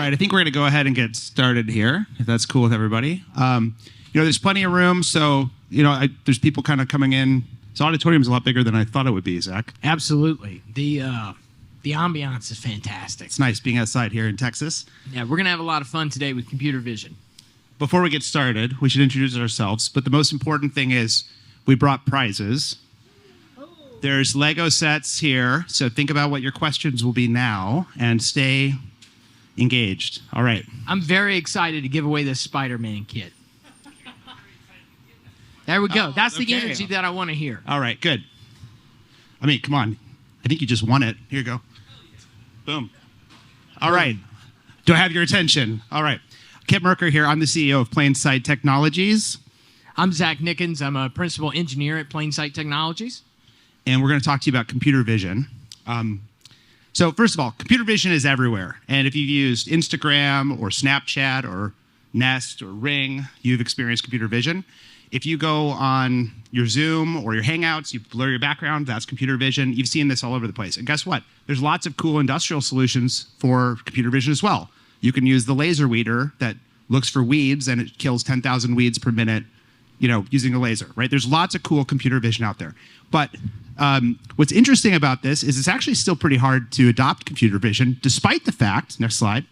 right, I think we're going to go ahead and get started here, if that's cool with everybody. There's plenty of room, so there's people kind of coming in. This auditorium is a lot bigger than I thought it would be, Zach. Absolutely. The ambiance is fantastic. It's nice being outside here in Texas. Yeah, we're going to have a lot of fun today with computer vision. Before we get started, we should introduce ourselves, but the most important thing is we brought prizes. There's Lego sets here, so think about what your questions will be now and stay engaged. All right. I'm very excited to give away this Spider-Man kit. There we go. That's the energy that I want to hear. All right, good. I mean, come on. I think you just won it. Here you go. Boom. All right. Do I have your attention? All right. Kip Merker here. I'm the CEO of Plainsight Technologies. I'm Zach Nickens. I'm a principal engineer at Plainsight Technologies. And we're going to talk to you about computer vision. So first of all, computer vision is everywhere. And if you've used Instagram or Snapchat or Nest or Ring, you've experienced computer vision. If you go on your Zoom or your Hangouts, you blur your background, that's computer vision. You've seen this all over the place. And guess what? There's lots of cool industrial solutions for computer vision as well. You can use the laser weeder that looks for weeds and it kills 10,000 weeds per minute, using a laser, right? There's lots of cool computer vision out there. But what's interesting about this is it's actually still pretty hard to adopt computer vision, despite the fact, next slide,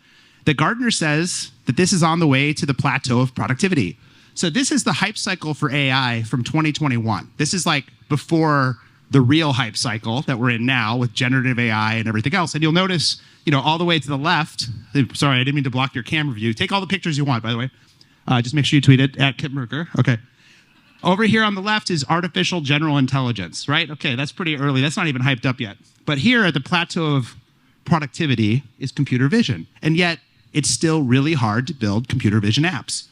that Gartner says that this is on the way to the plateau of productivity. So this is the hype cycle for AI from 2021. This is like before the real hype cycle that we're in now with generative AI and everything else. And you'll notice, all the way to the left, sorry, I didn't mean to block your camera view. Take all the pictures you want, by the way. Just make sure you tweet it at Kip Merker. Okay. Over here on the left is artificial general intelligence, right? Okay, that's pretty early. That's not even hyped up yet. But here at the plateau of productivity is computer vision. And yet it's still really hard to build computer vision apps.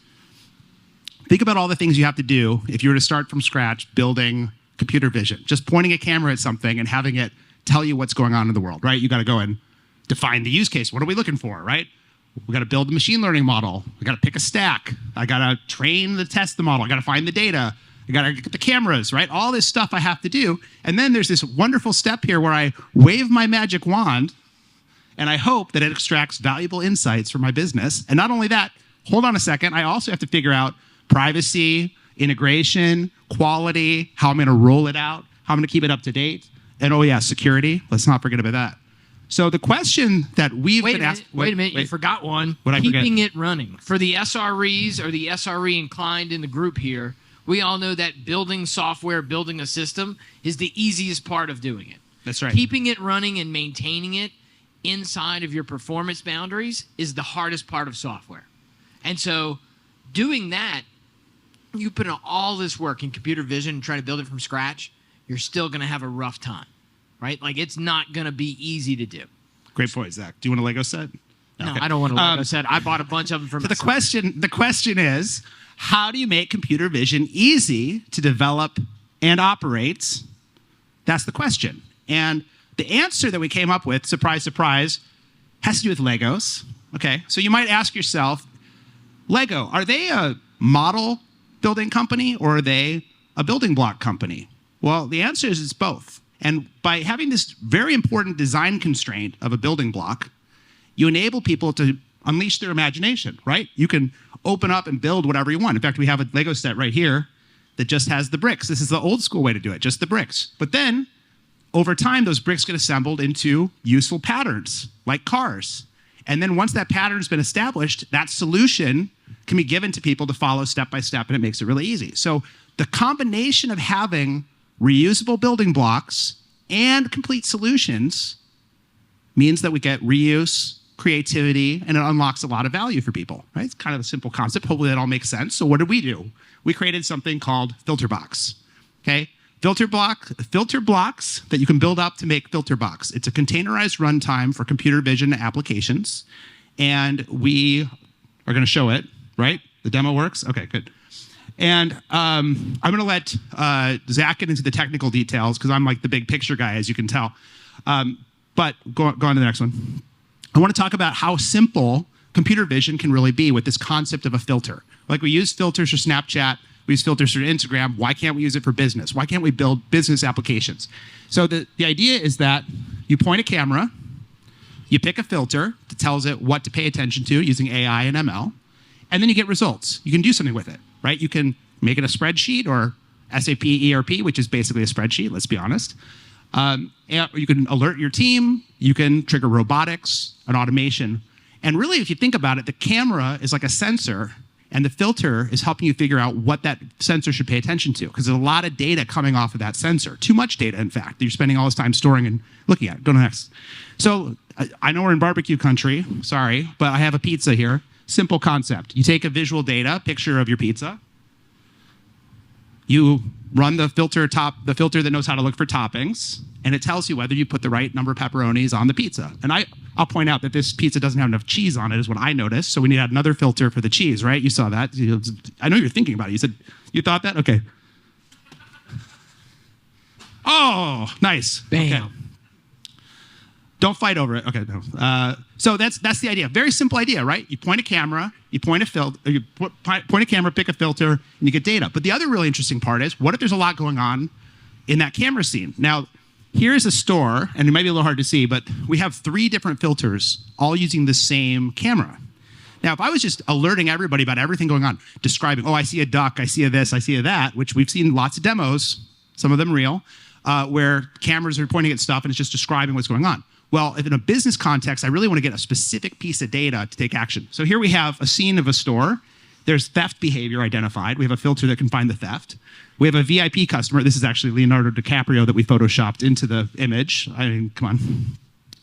Think about all the things you have to do if you were to start from scratch building computer vision. Just pointing a camera at something and having it tell you what's going on in the world, right? You got to go and define the use case. What are we looking for, right? We got to build a machine learning model. We got to pick a stack. I got to train the test the model. I got to find the data. I got to get the cameras, right? All this stuff I have to do. And then there's this wonderful step here where I wave my magic wand and I hope that it extracts valuable insights for my business. And not only that, hold on a second, I also have to figure out privacy, integration, quality, how I'm going to roll it out, how I'm going to keep it up to date, and oh yeah, security. Let's not forget about that. So the question that we've been asked... Wait a minute, you forgot one. Keeping it running. For the SREs or the SRE inclined in the group here, we all know that building software, building a system is the easiest part of doing it. That's right. Keeping it running and maintaining it inside of your performance boundaries is the hardest part of software. And so doing that, you put in all this work in computer vision and try to build it from scratch, you're still going to have a rough time, right? Like, it's not going to be easy to do. Great point, Zach. Do you want a Lego set? No, okay. I don't want a Lego set. I bought a bunch of them for myself. The question is, how do you make computer vision easy to develop and operate? That's the question. And the answer that we came up with, surprise, surprise, has to do with Legos. Okay, so you might ask yourself, Lego, are they a model building company or are they a building block company? Well, the answer is it's both. And by having this very important design constraint of a building block, you enable people to unleash their imagination, right? You can open up and build whatever you want. In fact, we have a Lego set right here that just has the bricks. This is the old school way to do it, just the bricks. But then, over time, those bricks get assembled into useful patterns, like cars. And then once that pattern's been established, that solution can be given to people to follow step by step, and it makes it really easy. So the combination of having reusable building blocks and complete solutions means that we get reuse, creativity, and it unlocks a lot of value for people, right? It's kind of a simple concept. Hopefully that all makes sense. So what did we do? We created something called FilterBox, okay? Filter blocks that you can build up to make FilterBox. It's a containerized runtime for computer vision applications, and we are going to show it, right? The demo works? Okay, good. And I'm going to let Zach get into the technical details because I'm like the big picture guy, as you can tell. But go on to the next one. I want to talk about how simple computer vision can really be with this concept of a filter. Like we use filters for Snapchat, we use filters for Instagram. Why can't we use it for business? Why can't we build business applications? So the idea is that you point a camera, you pick a filter that tells it what to pay attention to using AI and ML. And then you get results. You can do something with it, right? You can make it a spreadsheet or SAP ERP, which is basically a spreadsheet, let's be honest. And you can alert your team. You can trigger robotics and automation. And really, if you think about it, the camera is like a sensor, and the filter is helping you figure out what that sensor should pay attention to, because there's a lot of data coming off of that sensor. Too much data, in fact, that you're spending all this time storing and looking at. Go to next. So I know we're in barbecue country, sorry, but I have a pizza here. Simple concept. You take a visual data, picture of your pizza. You run the filter that knows how to look for toppings, and it tells you whether you put the right number of pepperonis on the pizza. And I'll point out that this pizza doesn't have enough cheese on it, is what I noticed. So we need to add another filter for the cheese, right? You saw that. I know you're thinking about it. You said, you thought that? Okay. Oh, nice. Bam. Okay. Don't fight over it. Okay, no. So that's the idea. Very simple idea, right? You point a camera, you point a filter, you point a camera, pick a filter, and you get data. But the other really interesting part is, what if there's a lot going on in that camera scene? Now, here's a store, and it might be a little hard to see, but we have 3 different filters all using the same camera. Now, if I was just alerting everybody about everything going on, describing, oh, I see a duck, I see a this, I see a that, which we've seen lots of demos, some of them real, where cameras are pointing at stuff and it's just describing what's going on. Well, if in a business context, I really want to get a specific piece of data to take action. So here we have a scene of a store. There's theft behavior identified. We have a filter that can find the theft. We have a VIP customer. This is actually Leonardo DiCaprio that we photoshopped into the image. I mean, come on.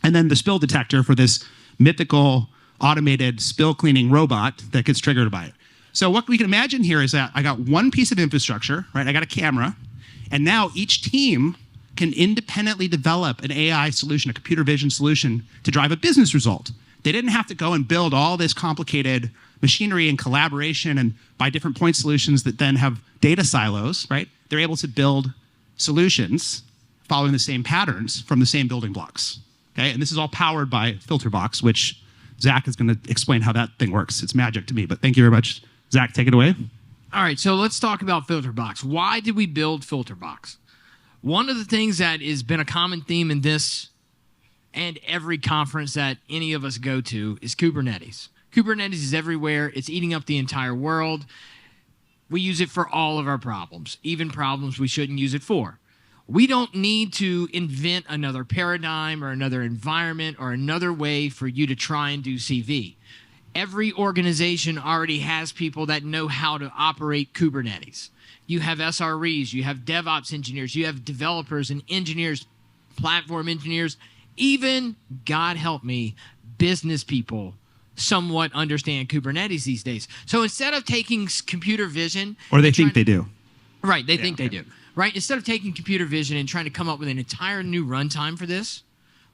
And then the spill detector for this mythical automated spill cleaning robot that gets triggered by it. So what we can imagine here is that I got one piece of infrastructure, right? I got a camera, and now each team can independently develop an AI solution, a computer vision solution, to drive a business result. They didn't have to go and build all this complicated machinery and collaboration and buy different point solutions that then have data silos, right? They're able to build solutions following the same patterns from the same building blocks, okay? And this is all powered by FilterBox, which Zach is gonna explain how that thing works. It's magic to me, but thank you very much. Zach, take it away. All right, so let's talk about FilterBox. Why did we build FilterBox? One of the things that has been a common theme in this and every conference that any of us go to is Kubernetes. Kubernetes is everywhere. It's eating up the entire world. We use it for all of our problems, even problems we shouldn't use it for. We don't need to invent another paradigm or another environment or another way for you to try and do CV. Every organization already has people that know how to operate Kubernetes. You have SREs, you have DevOps engineers, you have developers and engineers, platform engineers, even, God help me, business people somewhat understand Kubernetes these days. So instead of taking computer vision... Or they think they do. Right, they think they do. Right, instead of taking computer vision and trying to come up with an entire new runtime for this,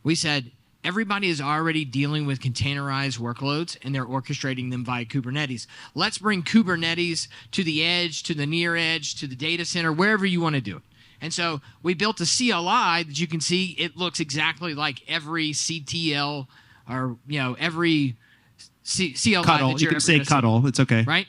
we said, everybody is already dealing with containerized workloads, and they're orchestrating them via Kubernetes. Let's bring Kubernetes to the edge, to the near edge, to the data center, wherever you want to do it. And so we built a CLI that you can see. It looks exactly like every CTL or every CLI. Cuddle. You can say cuddle. It's okay. Right?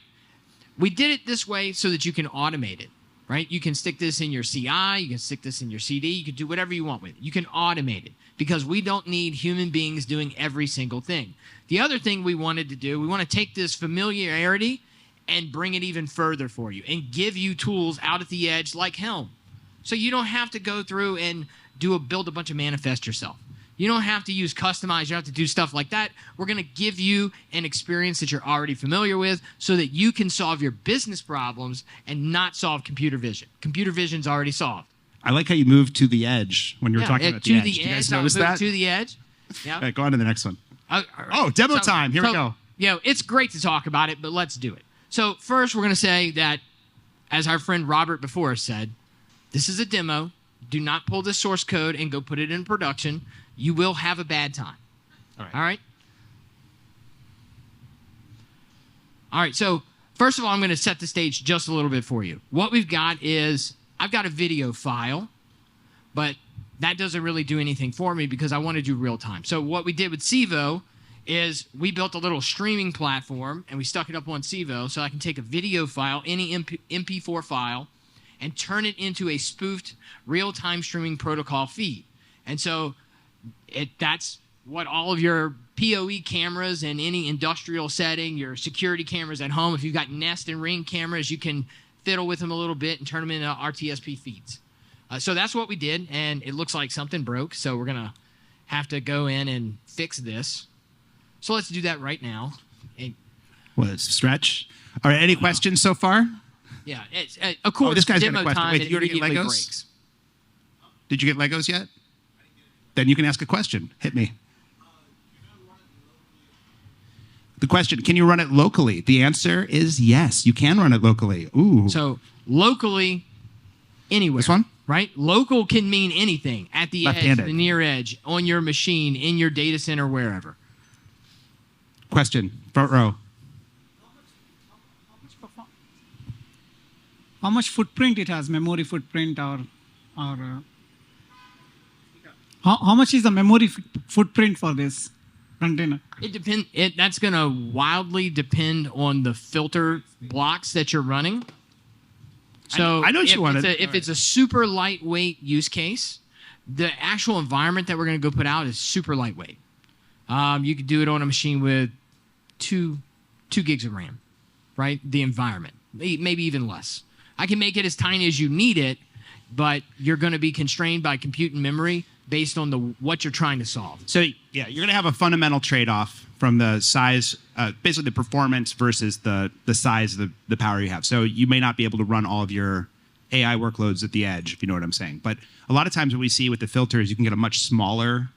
We did it this way so that you can automate it. Right? You can stick this in your CI, you can stick this in your CD, you can do whatever you want with it. You can automate it because we don't need human beings doing every single thing. The other thing we wanted to do, we want to take this familiarity and bring it even further for you and give you tools out at the edge like Helm. So you don't have to go through and build a bunch of manifests yourself. You don't have to use customize. You don't have to do stuff like that. We're going to give you an experience that you're already familiar with so that you can solve your business problems and not solve computer vision. Computer vision's already solved. I like how you moved to the edge when you were talking about the edge. Did you guys notice that? To the edge. Yeah. All right, go on to the next one. Demo time. Here we go. It's great to talk about it, but let's do it. So first, we're going to say that, as our friend Robert before us said, this is a demo. Do not pull the source code and go put it in production. You will have a bad time. All right? All right, so first of all, I'm going to set the stage just a little bit for you. What we've got is, I've got a video file, but that doesn't really do anything for me because I want to do real time. So what we did with Civo is we built a little streaming platform and we stuck it up on Civo so I can take a video file, any MP4 file, and turn it into a spoofed real-time streaming protocol feed. And so that's what all of your PoE cameras in any industrial setting, your security cameras at home. If you've got Nest and Ring cameras, you can fiddle with them a little bit and turn them into RTSP feeds. So that's what we did, and it looks like something broke, so we're going to have to go in and fix this. So let's do that right now. Well, it's a stretch. All right, any questions so far? Yeah, of course, this guy's got a demo question. time, Wait, it you already get immediately Legos? breaks. Did you get Legos yet? Then you can ask a question. Hit me. The question, can you run it locally? The answer is yes, you can run it locally. Ooh. So locally, anywhere. This one? Right? Local can mean anything. At the edge, Left-handed. the near edge, on your machine, in your data center, wherever. Question, front row. How much footprint it has, memory footprint or how much is the memory footprint for this container? It depends. That's going to wildly depend on the filter blocks that you're running. So I know what if you wanted. If it's a super lightweight use case, the actual environment that we're going to go put out is super lightweight. You could do it on a machine with two gigs of RAM, right? The environment, maybe even less. I can make it as tiny as you need it, but you're going to be constrained by compute and memory based on what you're trying to solve. So yeah, you're going to have a fundamental trade-off from the size, basically the performance versus the size of the power you have. So you may not be able to run all of your AI workloads at the edge, if you know what I'm saying. But a lot of times what we see with the filters, you can get a much smaller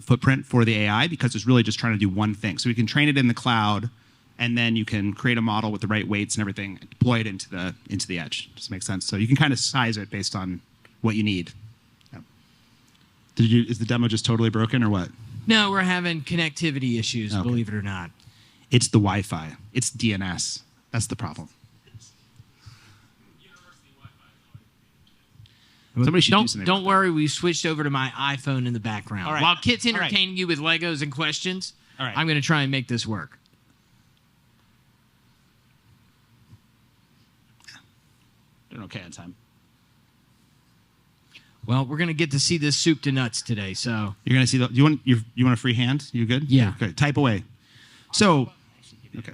footprint for the AI because it's really just trying to do one thing. So we can train it in the cloud, and then you can create a model with the right weights and everything, and deploy it into the edge. Does that make sense? So you can kind of size it based on what you need. Yeah. Is the demo just totally broken or what? No, we're having connectivity issues, Okay. believe it or not. It's the Wi-Fi. It's DNS. That's the problem. Somebody should do something. Don't worry, we switched over to my iPhone in the background. All right. While Kit's All right. entertaining you with Legos and questions, All right. I'm going to try and make this work. Doing okay on time. Well, we're going to get to see this soup to nuts today, so... You're gonna see the. You want a free hand? You good? Yeah. Okay. Type away. So. Okay.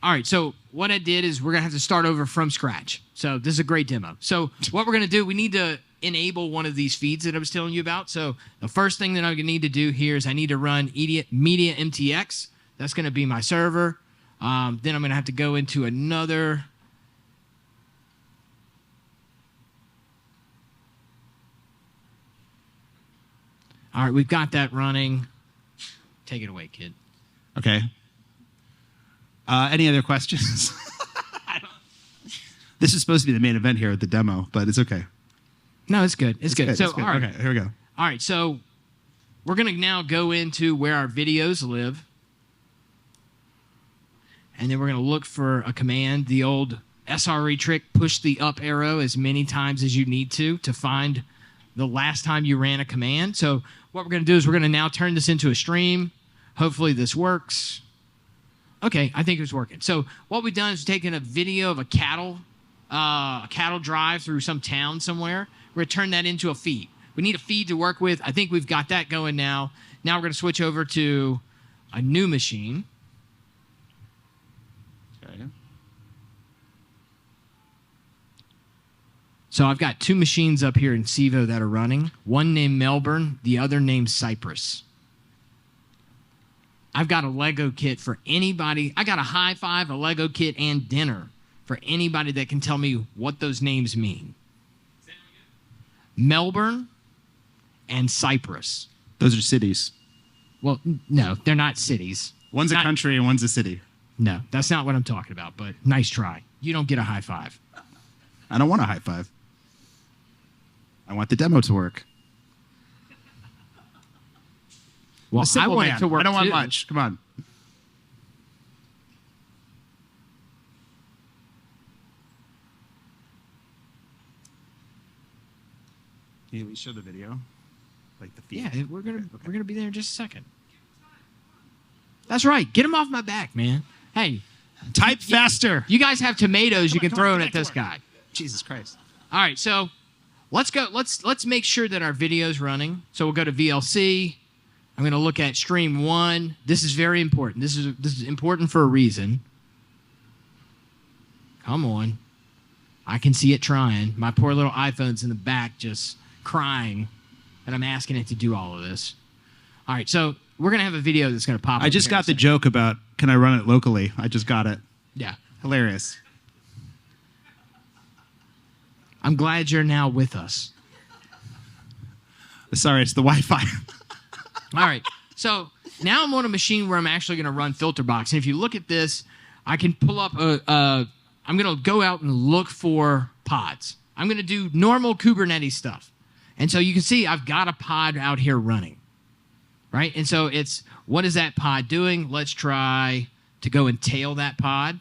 All right, so what I did is we're going to have to start over from scratch. So this is a great demo. So what we're going to do, we need to enable one of these feeds that I was telling you about. So the first thing that I'm going to need to do here is I need to run media MTX. That's going to be my server. Then I'm going to have to go into another... All right, we've got that running. Take it away, kid. Okay. Any other questions? This is supposed to be the main event here at the demo, but it's okay. No, it's good. It's good. So, It's good. all right. Okay, here we go. All right, so we're going to now go into where our videos live. And then we're going to look for a command, the old SRE trick, push the up arrow as many times as you need to find the last time you ran a command. So what we're going to do is we're going to now turn this into a stream. Hopefully this works. Okay, I think it's working. So what we've done is taken a video of a cattle drive through some town somewhere. We're going to turn that into a feed. We need a feed to work with. I think we've got that going now. Now we're going to switch over to a new machine. Okay. So I've got two machines up here in Civo that are running. One named Melbourne, the other named Cypress. I've got a Lego kit for anybody. I got a high five, a Lego kit, and dinner for anybody that can tell me what those names mean. Melbourne and Cyprus. Those are cities. Well, no, they're not cities. One's a country and one's a city. No, that's not what I'm talking about, but nice try. You don't get a high five. I don't want a high five. I want the demo to work. Well, A simple I want man. it to work I don't want too. much. Come on. Can you at least show the video? Like the feed? Yeah, we're gonna be there in just a second. That's right. Get him off my back, man. Hey, Type faster. you guys have tomatoes you can come throw on, in at this come on. guy. Jesus Christ. All right, so let's go. Let's make sure that our video's running. So we'll go to VLC. I'm going to look at stream 1. This is very important. This is important for a reason. Come on. I can see it trying. My poor little iPhone's in the back just crying that I'm asking it to do all of this. All right, so we're going to have a video that's going to pop up. I just got the joke about, can I run it locally? I just got it. Yeah. Hilarious. I'm glad you're now with us. Sorry, it's the Wi-Fi. All right, so now I'm on a machine where I'm actually going to run FilterBox. And if you look at this, I can pull up I'm going to go out and look for pods. I'm going to do normal Kubernetes stuff. And so you can see I've got a pod out here running, right? And so it's, what is that pod doing? Let's try to go and tail that pod.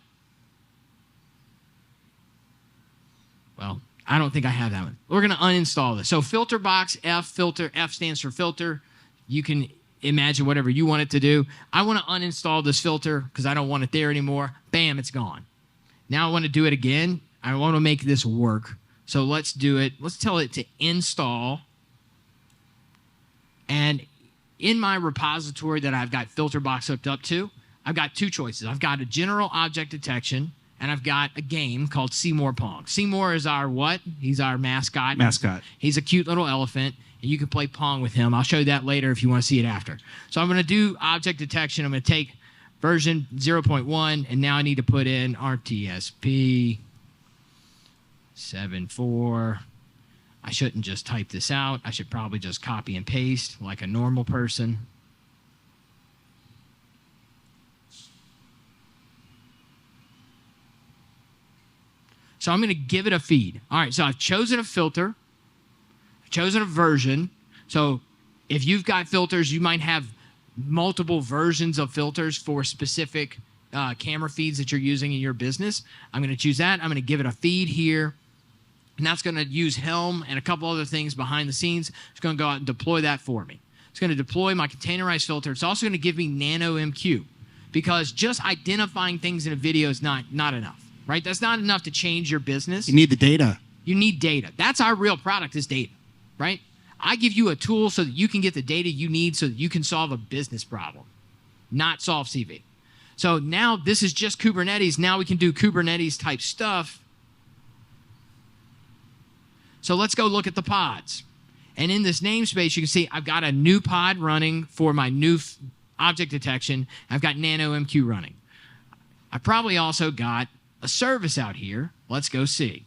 Well, I don't think I have that one. We're going to uninstall this. So FilterBox, F stands for filter. You can imagine whatever you want it to do. I want to uninstall this filter because I don't want it there anymore. Bam, it's gone. Now I want to do it again. I want to make this work. So let's do it. Let's tell it to install. And in my repository that I've got FilterBox hooked up to, I've got two choices. I've got a general object detection, and I've got a game called Seymour Pong. Seymour is our what? He's our mascot. Mascot. He's a cute little elephant, and you can play Pong with him. I'll show you that later if you want to see it after. So I'm going to do object detection. I'm going to take version 0.1, and now I need to put in RTSP 7.4. I shouldn't just type this out. I should probably just copy and paste like a normal person. So I'm going to give it a feed. All right, so I've chosen a filter. I've chosen a version. So if you've got filters, you might have multiple versions of filters for specific camera feeds that you're using in your business. I'm going to choose that. I'm going to give it a feed here. And that's going to use Helm and a couple other things behind the scenes. It's going to go out and deploy that for me. It's going to deploy my containerized filter. It's also going to give me nano MQ because just identifying things in a video is not enough, right? That's not enough to change your business. You need the data. You need data. That's our real product is data, right? I give you a tool so that you can get the data you need so that you can solve a business problem, not solve CV. So now this is just Kubernetes. Now we can do Kubernetes type stuff. So let's go look at the pods. And in this namespace, you can see I've got a new pod running for my new object detection. I've got nano MQ running. I probably also got a service out here. Let's go see.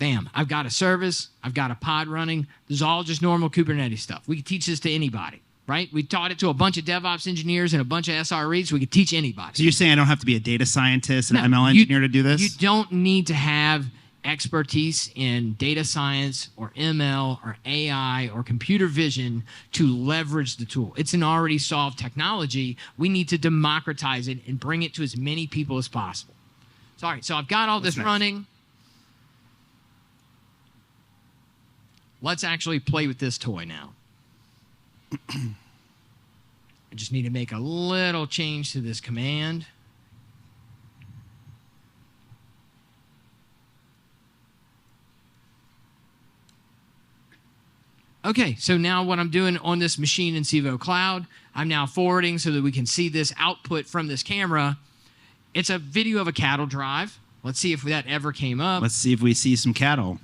Bam, I've got a service. I've got a pod running. This is all just normal Kubernetes stuff. We can teach this to anybody. Right? We taught it to a bunch of DevOps engineers and a bunch of SREs. We could teach anybody. So you're saying I don't have to be a data scientist and ML engineer to do this? You don't need to have expertise in data science or ML or AI or computer vision to leverage the tool. It's an already solved technology. We need to democratize it and bring it to as many people as possible. So, all right, so I've got all this running. Let's actually play with this toy now. I just need to make a little change to this command. Okay, so now what I'm doing on this machine in Civo Cloud, I'm now forwarding so that we can see this output from this camera. It's a video of a cattle drive. Let's see if that ever came up. Let's see if we see some cattle.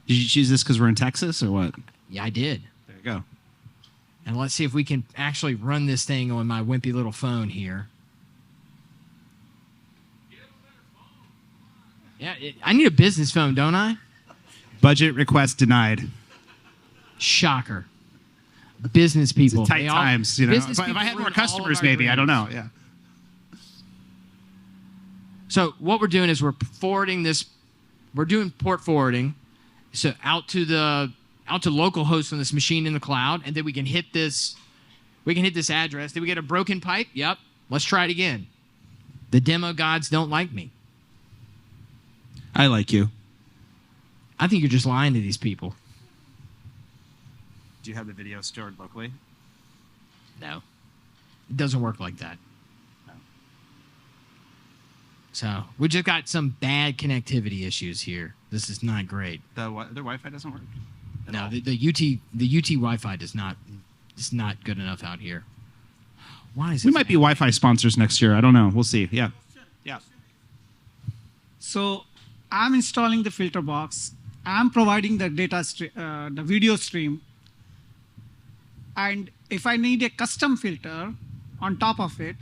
Did you choose this because we're in Texas or what? Yeah, I did. There you go. And let's see if we can actually run this thing on my wimpy little phone here. Yeah, I need a business phone, don't I? Budget request denied. Shocker. Business people. It's tight times, you know. If I had more customers, maybe. I don't know. Yeah. So what we're doing is we're forwarding this. We're doing port forwarding. So out to local hosts on this machine in the cloud, and then we can hit this. We can hit this address. Did we get a broken pipe? Yep. Let's try it again. The demo gods don't like me. I like you. I think you're just lying to these people. Do you have the video stored locally? No. It doesn't work like that. No. So we just got some bad connectivity issues here. This is not great. Their Wi-Fi doesn't work? No, the UT Wi-Fi is not good enough out here. Why is We this might be happening? Wi-Fi sponsors next year. I don't know. We'll see. Yeah. Yeah. So I'm installing the FilterBox. I'm providing the the video stream. And if I need a custom filter on top of it,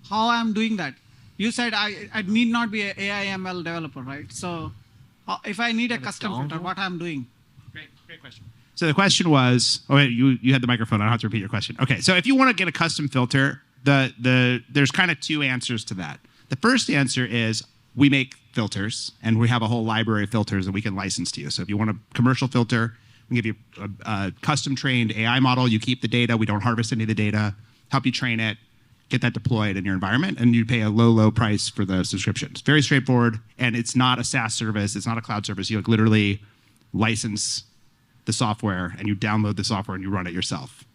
how I'm doing that? You said I need not be an AI/ML developer, right? So if I need a custom filter, what I'm doing? Great question. So the question was, oh wait, you had the microphone. I don't have to repeat your question. Okay, so if you want to get a custom filter, there's kind of two answers to that. The first answer is we make filters, and we have a whole library of filters that we can license to you. So if you want a commercial filter, we give you a custom-trained AI model. You keep the data. We don't harvest any of the data. Help you train it, get that deployed in your environment, and you pay a low price for the subscription. It's very straightforward, and it's not a SaaS service. It's not a cloud service. You literally license the software, and you download the software, and you run it yourself.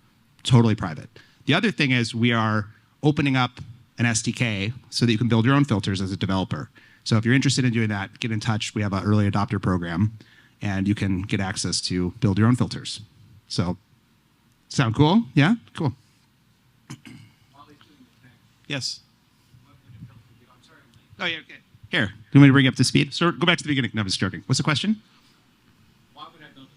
Totally private. The other thing is we are opening up an SDK so that you can build your own filters as a developer. So if you're interested in doing that, get in touch. We have an early adopter program, and you can get access to build your own filters. So, sound cool? Yeah? Cool. Yes. Oh, yeah, okay. Here, do you want me to bring you up to speed? So go back to the beginning. No, I'm just joking. What's the question? Why would I build a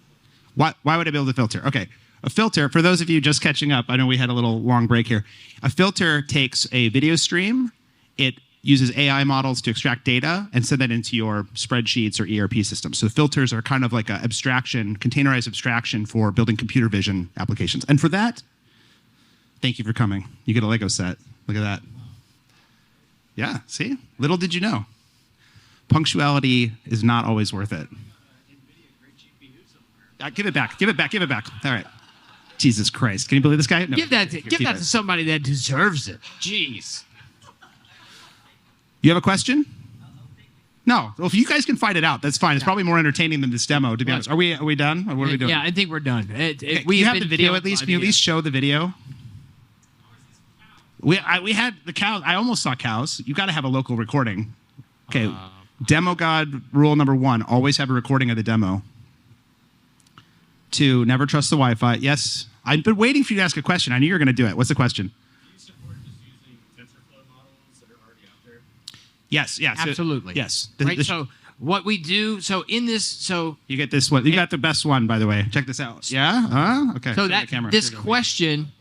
filter? Why would I build a filter? Okay. A filter, for those of you just catching up, I know we had a little long break here. A filter takes a video stream. It uses AI models to extract data and send that into your spreadsheets or ERP systems. So filters are kind of like an abstraction, containerized abstraction for building computer vision applications. And for that, thank you for coming. You get a Lego set. Look at that. Yeah, see? Little did you know. Punctuality is not always worth it. Give it back. Give it back. Give it back. All right. Jesus Christ. Can you believe this guy? No. Give that to somebody that deserves it. Jeez. You have a question? No. Well, if you guys can find it out, that's fine. It's probably more entertaining than this demo, to be honest. Are we done? Or what are we doing? Yeah, I think we're done. We have the video at least. Can you at least show the video? We had the cows. I almost saw cows. You got to have a local recording. Okay. Demo God rule number 1: always have a recording of the demo. 2: never trust the Wi-Fi. Yes, I've been waiting for you to ask a question. I knew you were going to do it. What's the question? Do you support just using TensorFlow models that are already out there? Yes. Yeah. So, Absolutely. yes. Right. So what we do. So in this. So you get this one. You got the best one, by the way. Check this out. Yeah. Okay. So Show that the camera. this question.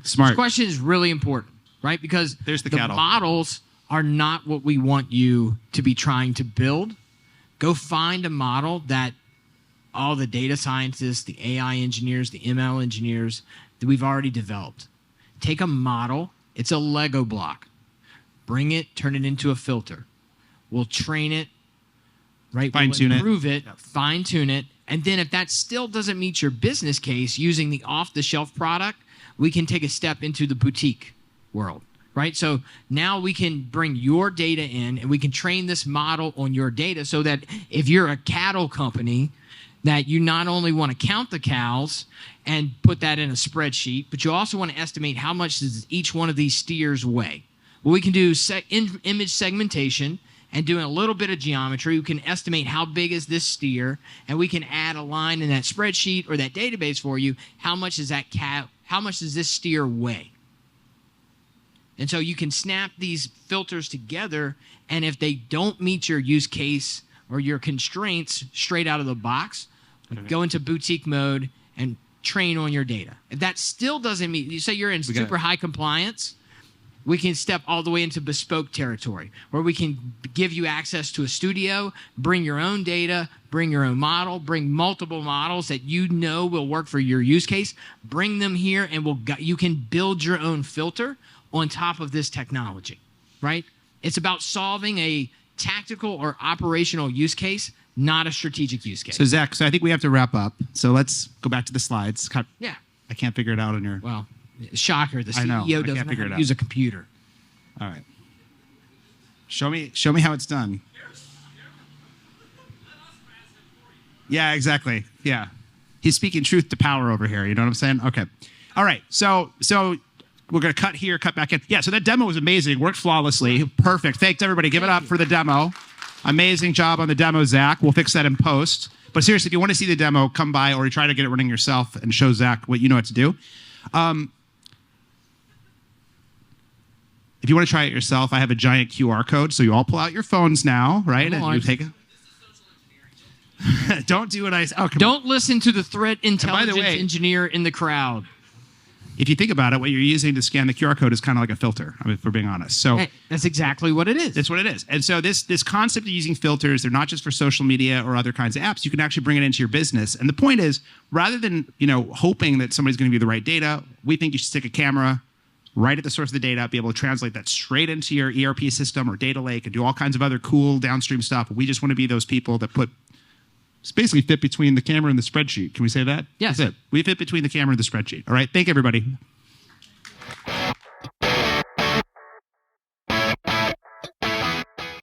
Smart. This question is really important, right? Because There's the the cattle. models are not what we want you to be trying to build. Go find a model that all the data scientists, the AI engineers, the ML engineers that we've already developed. Take a model. It's a Lego block. Bring it, turn it into a filter. We'll train it, right? Fine-tune it. We'll improve it, fine-tune it. And then if that still doesn't meet your business case using the off-the-shelf product, we can take a step into the boutique world, right? So now we can bring your data in and we can train this model on your data so that if you're a cattle company, that you not only want to count the cows and put that in a spreadsheet, but you also want to estimate how much does each one of these steers weigh. Well, we can do image segmentation and doing a little bit of geometry. We can estimate how big is this steer, and we can add a line in that spreadsheet or that database for you. How much is that cow? How much does this steer weigh? And so you can snap these filters together, and if they don't meet your use case or your constraints straight out of the box, go into boutique mode and train on your data. If that still doesn't meet, you say you're in super high compliance, we can step all the way into bespoke territory where we can give you access to a studio, bring your own data, bring your own model, bring multiple models that you know will work for your use case, bring them here, and you can build your own filter on top of this technology, right? It's about solving a tactical or operational use case, not a strategic use case. So Zach, I think we have to wrap up. So let's go back to the slides. Yeah. I can't figure it out on your. Well, shocker, the I know. I CEO can't doesn't know figure how it to out. use a computer. All right. Show me how it's done. Yeah, exactly. Yeah. He's speaking truth to power over here. You know what I'm saying? Okay. All right. So we're going to cut here, cut back in. Yeah, so that demo was amazing. Worked flawlessly. Perfect. Thanks, everybody. Give it up for the demo. Amazing job on the demo, Zach. We'll fix that in post. But seriously, if you want to see the demo, come by or try to get it running yourself and show Zach what you know what to do. If you want to try it yourself, I have a giant QR code. So you all pull out your phones now, right? Come And on. you take it. Don't do what I say. Oh, come on. Don't listen to the threat intelligence way- engineer in the crowd. If you think about it, what you're using to scan the QR code is kind of like a filter, I mean, if we're being honest. So Hey, that's exactly what it is. that's what it is. And so this concept of using filters, they're not just for social media or other kinds of apps. You can actually bring it into your business. And the point is, rather than hoping that somebody's going to be the right data, we think you should stick a camera right at the source of the data, be able to translate that straight into your ERP system or data lake and do all kinds of other cool downstream stuff. We just want to be those people that basically fit between the camera and the spreadsheet. Can we say that? Yes. That's it. We fit between the camera and the spreadsheet. All right. Thank you, everybody.